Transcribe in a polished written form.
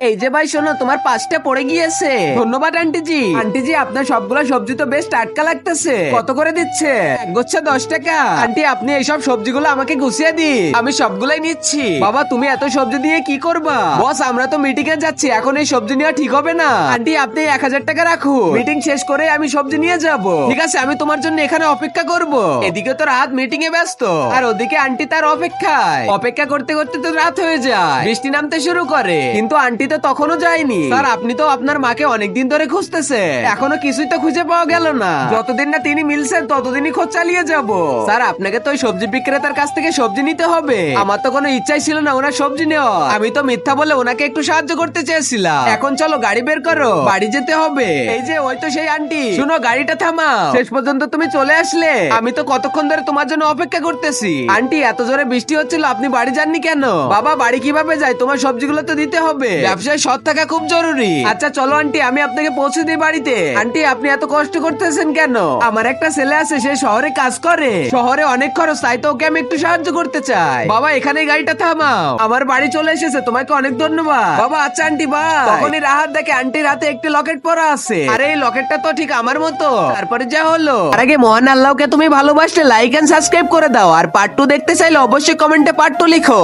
এই যে ভাই শোনো, তোমার 5টা পড়ে গিয়েছে। ধন্যবাদ আন্টিজি। আন্টিজি, আপনার সবগুলো সবজি তো বেশ টাটকা লাগতেছে। কত করে দিচ্ছে? এক গুচ্ছ 10 টাকা। আন্টি, আপনি এইসব সবজিগুলো আমাকে গুছিয়ে দিন, আমি সবগুলাই নিচ্ছি। বাবা, তুমি এত সবজি দিয়ে কি করবা? বস, আমরা তো মিটিং এ যাচ্ছি, এখন এই সবজি নেওয়া ঠিক হবে না। আন্টি, আপনি 1000 টাকা রাখুন, মিটিং শেষ করে আমি সবজি নিয়ে যাব। ঠিক আছে, আমি তোমার জন্য এখানে অপেক্ষা করব। এদিকে তো রাত মিটিং এ ব্যস্ত, আর ওদিকে আন্টি তার অপেক্ষায়। অপেক্ষা করতে করতে তো রাত হয়ে যায়, বৃষ্টি নামতে শুরু করে, কিন্তু আন্টি তো তখনও যায়নি। স্যার, আপনি তো আপনার মাকে অনেকদিন ধরে খুঁজতেছে, এখনো কিছুই তো খুঁজে পাওয়া গেল না। যতদিন না তিনি মিলছেন ততদিনই খোঁজ চালিয়ে যাব। স্যার, আপনাকে তো ওই সবজি বিক্রেতার কাছ থেকে সবজি নিতে হবে। আমার তো কোনো ইচ্ছাই ছিল না ওনার সবজি নেওয়া, আমি তো মিথ্যা বলে ওনাকে একটু সাহায্য করতে চেয়েছিলাম। এখন চলো গাড়ি বের করো, বাড়ি যেতে হবে। এই যে ওই তো সেই আন্টি, শুনো, গাড়িটা থামাও। শেষ পর্যন্ত তুমি চলে আসলে, আমি তো কতক্ষণ ধরে তোমার জন্য অপেক্ষা করতেছি। আন্টি, এত জোরে বৃষ্টি হচ্ছিল, আপনি বাড়ি যাননি কেন? বাবা, বাড়ি কিভাবে যায়? তোমার সবজিগুলো তো দিতে হবে, ব্যবসায় সৎ থাকা খুব জরুরি। আচ্ছা চলো আন্টি, আমি আপনাকে পৌঁছে দিই বাড়িতে। আন্টি, আপনি এত কষ্ট করতেছেন কেন? আমার একটা ছেলে আছে, সে শহরে কাজ করে, শহরে অনেক খরচ, তাই তো ওকে আমি একটু সাহায্য করতে চাই। বাবা, এখানে গাড়িটা থামাও, আমার বাড়ি চলে এসেছে, তোমাকে অনেক ধন্যবাদ। বাবা, আচ্ছা আন্টি, বাই। তখনই রাহাত দেখে আন্টির হাতে একটি লকেট পরা আছে। আরে এই লকেটটা তো ঠিক আমার মতো। তারপরে যা হলো, আর আগে মহান আল্লাহকে তুমি ভালোবাসলে লাইক এন্ড সাবস্ক্রাইব করে দাও, আর পার্ট 2 দেখতে চাইলে অবশ্যই কমেন্টে পার্ট 2 লিখো।